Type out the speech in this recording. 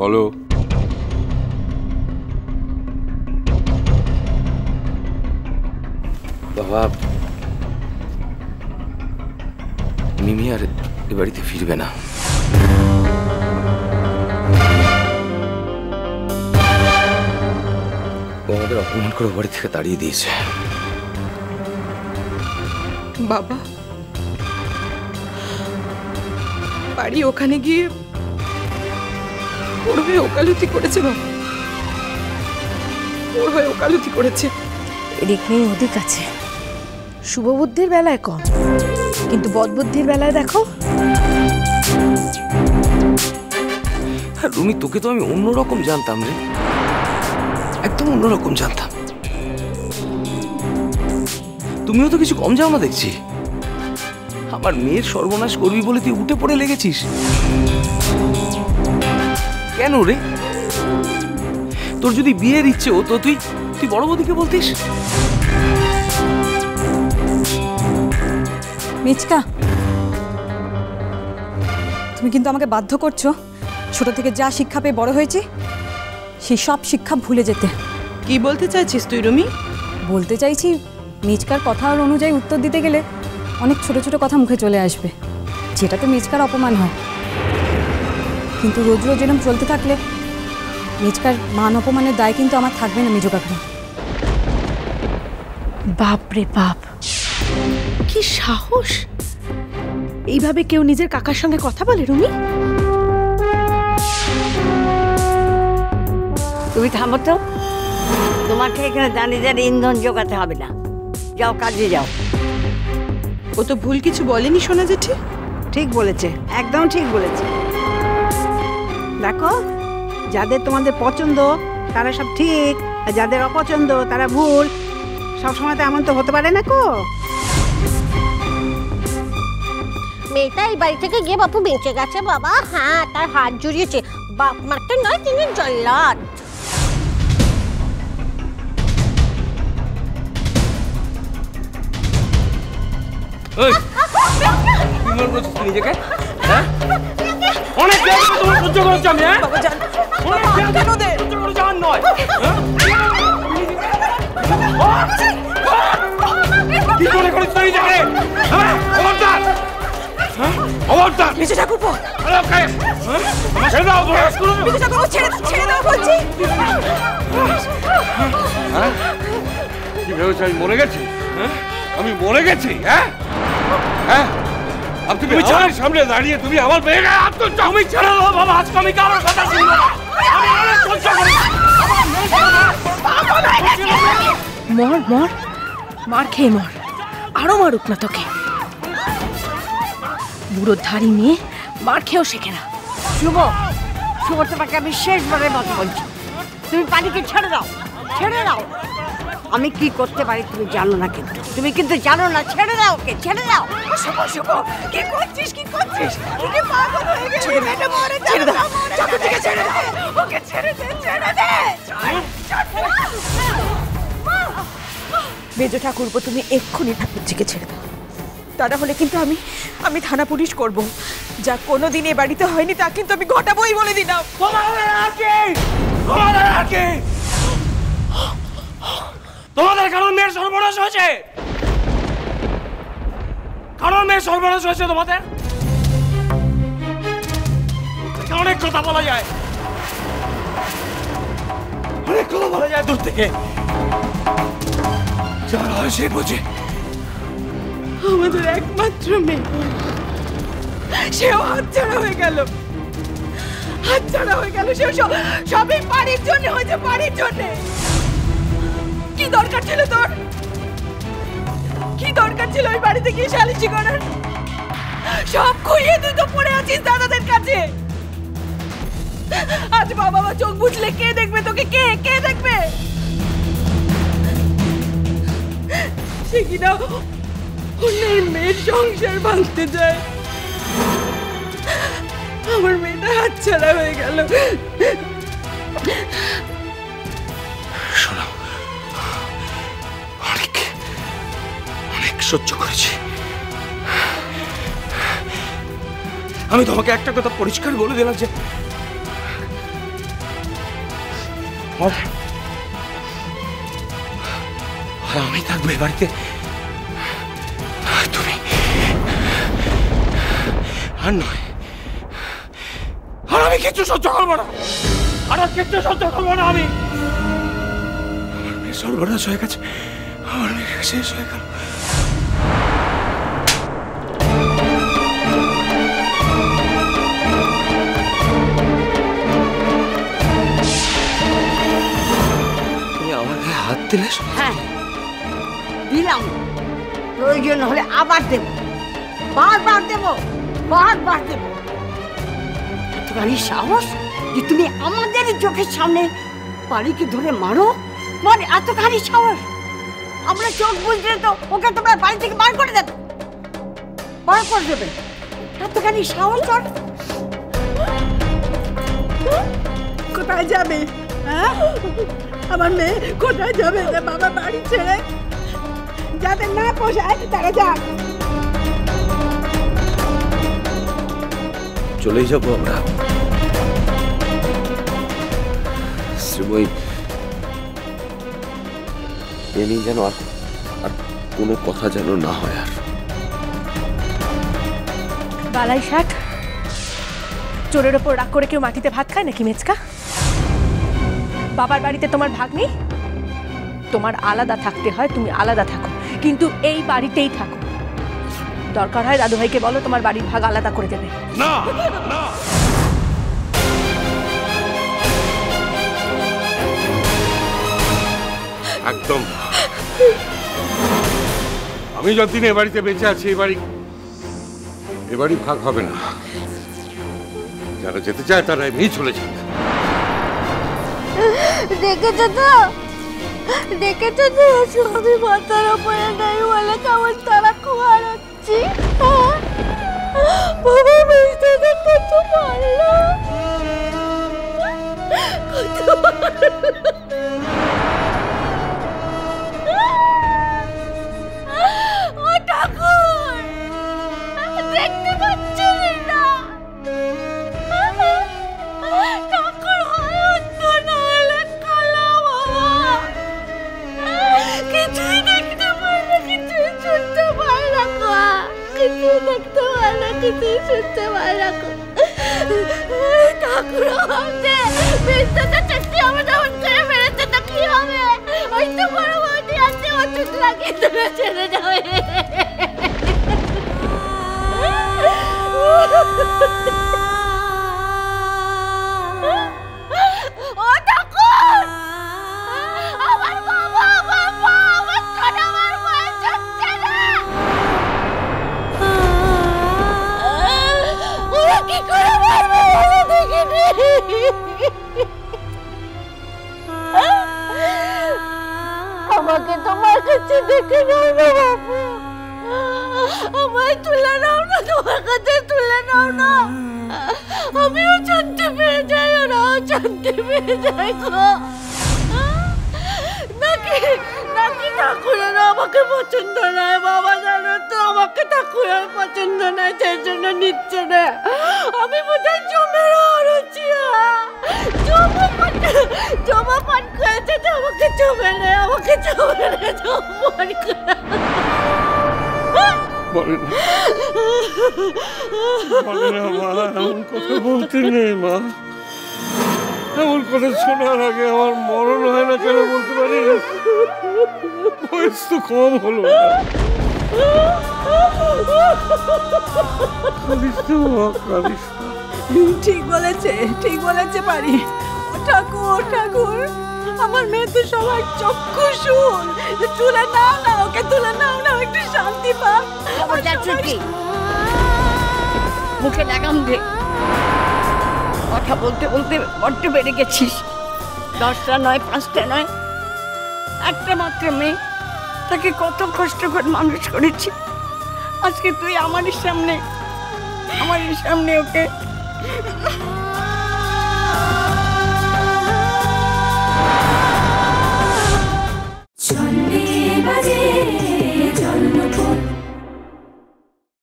বলো। বাবা, মিমি আর এ বাড়িতে ফিরবে না। ও আমাদের অপমান করে বাড়ি থেকে তাড়িয়ে দিয়েছে। বাবা, বাড়ি ওখানে গিয়ে ওর হয়ে ওকালতি করেছে। বাবা, ওর হয়ে ওকালতি করেছে। এদিক নেই ওদিক আছে। শুভবুদ্ধির বেলায় কম, কিন্তু বদবুদ্ধির বেলায় দেখো। রুমি, তোকে তো আমি অন্যরকম জানতাম রে, একদম অন্যরকম জানতাম। তুমিও তো কিছু কম যাও না দেখছি। আমার মেয়ের সর্বনাশ করবি বলে তুই উঠে পড়ে লেগেছিস কেন রে? তোর যদি বিয়ের ইচ্ছে হতো তুই বড় বৌদিকে বলতিস। মিচকা, তুমি কিন্তু আমাকে বাধ্য করছো ছোট থেকে যা শিক্ষা পেয়ে বড় হয়েছি সেই সব শিক্ষা ভুলে যেতে। কি বলতে চাইছিস তুই রুমি? বলতে চাইছি, মিচকার কথার অনুযায়ী উত্তর দিতে গেলে অনেক ছোট ছোট কথা মুখে চলে আসবে, যেটাতে মিচকার অপমান হয়। কিন্তু রোজ রোজ এরকম চলতে থাকলে মিচকার মান অপমানের দায় কিন্তু আমার থাকবে না মেজো কাকিমা। বাপ রে বাপ, কি সাহস! এইভাবে কেউ নিজের কাকার সঙ্গে কথা বলে? রুমি, তুমি থামো তো। তোমাকে এখানে দাঁড়িয়ে দাঁড়িয়ে ইন্ধন জোগাতে হবে না। যাও, কাজে যাও। ও তো ভুল কিছু বলেনি সোনা জেঠি। ঠিক বলেছে, একদম ঠিক বলেছে। দেখো, যাদের তোমাদের পছন্দ তারা সব ঠিক, আর যাদের অপছন্দ তারা ভুল। সবসময় তো এমন তো হতে পারে না কো। মেয়েটা এই বাড়ি থেকে গিয়ে বাপু বেঁচে গেছে বাবা। হ্যাঁ, তার হাত জড়িয়েছে। বাপ মারতে নয়, তিনি জল্লাদ। নিজেকে অনেক সহ্য করেছি আমি। নয় কি মনে করিস তুই নিজেকে? কি ভেবেছ আমি মরে গেছি? আমি মরে গেছি? হ্যাঁ, তুমি আমার সামনে দাঁড়িয়ে তুমি আমার মেয়েকে তুমি ছেড়ে দাও বাবা। আজকে আমি কারোর কথা শুনবো না। মর মর, মার খেয়ে মর, আরো মারুক না তোকে। বুড়ো ধাড়ি মেয়ে মার খেয়েও শেখে না। শুভ, তোমাকে আমি শেষবারের মতো বলছি, তুমি পানিকে ছেড়ে দাও, ছেড়ে দাও। আমি কি করতে পারি তুমি জানো না, কিন্তু তুমি কিন্তু জানো না। ছেড়ে দাও, ওকে ছেড়ে দাও। কি করছিস? কি করছিস? কি পাগল হয়ে গেছিস? ছেড়ে দাও, চাকু থেকে ছেড়ে দাও, ওকে ছেড়ে দে, ছেড়ে দে। মেজো ঠাকুরপো, তুমি এক্ষুনি ঠাকুরজিকে ছেড়ে দাও, তা না হলে কিন্তু আমি থানা পুলিশ করব। যা কোনোদিন এ বাড়িতে হয়নি তা কিন্তু আমি ঘটাবোই বলে দিলাম। তোমাদের কারণ মেয়ের সর্বনাশ হয়েছে, কারণ মেয়ের সর্বনাশ হয়েছে তোমাদের। অনেক কথা বলা যায়, অনেক কথা বলা যায় দূর থেকে। যারা হয় সে বোঝে। আমাদের একমাত্র মেয়ে, সেও হাতছাড়া হয়ে গেল। হাতছাড়া হয়ে গেল, সেও সবই বাড়ির জন্য হয়েছে, বাড়ির জন্য। কি দরকার ছিল তোর? কি দরকার ছিল ওই বাড়িতে গিয়ে সালিশি করার? সব খুইয়ে তুই তো পড়ে আছিস দাদাদের কাছে। আজ বাবা মা চোখ বুঝলে কে দেখবে তোকে? কে দেখবে? সে কিনা অন্যের মেয়ের সংসার ভাঙতে যায়। আমার মেয়েটা হাতছাড়া হয়ে গেল। শোনো, অনেক সহ্য করেছি। আমি তোমাকে একটা কথা পরিষ্কার বলে দিলাম যে আর আমি থাকবো এ বাড়িতে, তুমি আর নয়। আর আমি কিচ্ছু সহ্য করবো না, আর কিচ্ছু সহ্য করবো না আমি। আমার মেয়ে সর্বনাশ হয়ে গেছে, আমার মেয়ে শেষ হয়ে গেল। তুমি আমার গায়ে হাত দিলে? হ্যাঁ দিলাম, প্রয়োজন হলে আবার দেব, বারবার দেব, বারবার দেব। এতখানি সাহস যে তুমি আমাদের চোখের সামনে বাড়িকে ধরে মারো, মানে এতখানি সাহস? আমরা চোখ বুঝলে তো ওকে তোমরা বাড়ি থেকে বার করে দেবে, বার করে দেবে। এতখানি সাহস তোর? কোথায় যাবে? হ্যাঁ, আমার মেয়ে কোথায় যাবে বাবা বাড়ি ছেড়ে? যাদের না পোষায় তারা যাক। চলেই যাবো আমরা। শ্রীময়ী, এ নিয়ে যেন আর কোনো কথা যেন না হয়। আর বালাই ষাট, চোরের ওপর রাগ করে কেউ মাটিতে ভাত খায় নাকি মেচকা? বাবার বাড়িতে তোমার ভাগ নেই, তোমার আলাদা থাকতে হয়, তুমি আলাদা থাকো, কিন্তু এই বাড়িতেই থাকো। দরকার হয় দাদু ভাইকে বলো তোমার বাড়ির ভাগ আলাদা করে দেবে। না না, একদম। আমি যতদিন এ বাড়িতে বেঁচে আছি এ বাড়ি ভাগ হবে না। যারা যেতে চায় তারা এমনি চলে যাক। দেখেছো তো, দেখেছো তো, সবই মাথার উপরে নাই বলে কেমন তারা খুয়ার হচ্ছি। বাবা বুঝতে তো কত মারলো, কত ও ঠাকুর, দেখতে পাচ্ছেন না? ঠাকুর হয় অন্য না হলে কালা বাবা, কিছুই দেখতে পায় না, কিছুই শুনতে পায় না, কিছুই দেখতে পায় না, কিছুই শুনতে পায় না। ঠাকুর ভাবছে বিশ্বটা সত্যি আমার যখন করে ফেলেছে তো কি হবে? ওই তো বড় বৌদি আছে, ওষুধ লাগিয়ে তোরা ছেড়ে যাবে। ও ঠাকুর, আমার বাবা, আমার মা, আমার ছোট আমার বয়স হচ্ছে না। ওরা কি করে মারবে বলে দেখিনি। আমাকে তোমার কাছে দেখে নাও না বাবু, আমায় তুলে নাও না, তোমার কাছে তুলে নাও না। আমিও জানতে পেরে যাই, ওরাও জানতে পেরে যায় গো। নাকি নাকি ঠাকুরের আমাকে পছন্দ নয় বাবা, জানো তো আমাকে ঠাকুরের পছন্দ নয়, সেই জন্য নিচ্ছে না। আমি বোধহয় জমের হচ্ছি, জমাপান করেছে তো আমাকে জমে নেয়, আমাকে জমে নেয়, জমাপান করে। বলে না মা, এমন কথা বলতে নেই মা। এমন কথা শোনার আগে আমার মরণ হয় না কেন বলতে পারি? বয়স তো কম হলো না। কাঁদিস না মা, কাঁদিস না। ঠিক বলেছে, ঠিক বলেছে পারি। ঠাকুর, ঠাকুর, আমার মেয়ে তো সবার চক্ষু শুন, তুলে নাও না, ওকে তুলে নাও না, একটু শান্তি পাক। মুখে লাগাম দে, কথা বলতে বলতে বড্ড বেড়ে গেছিস। 10টা নয়, 5টা নয়, একটা মাত্র মেয়ে, তাকে কত কষ্ট করে মানুষ করেছি। আজকে তুই আমার সামনে ওকে ছন্দে বাজে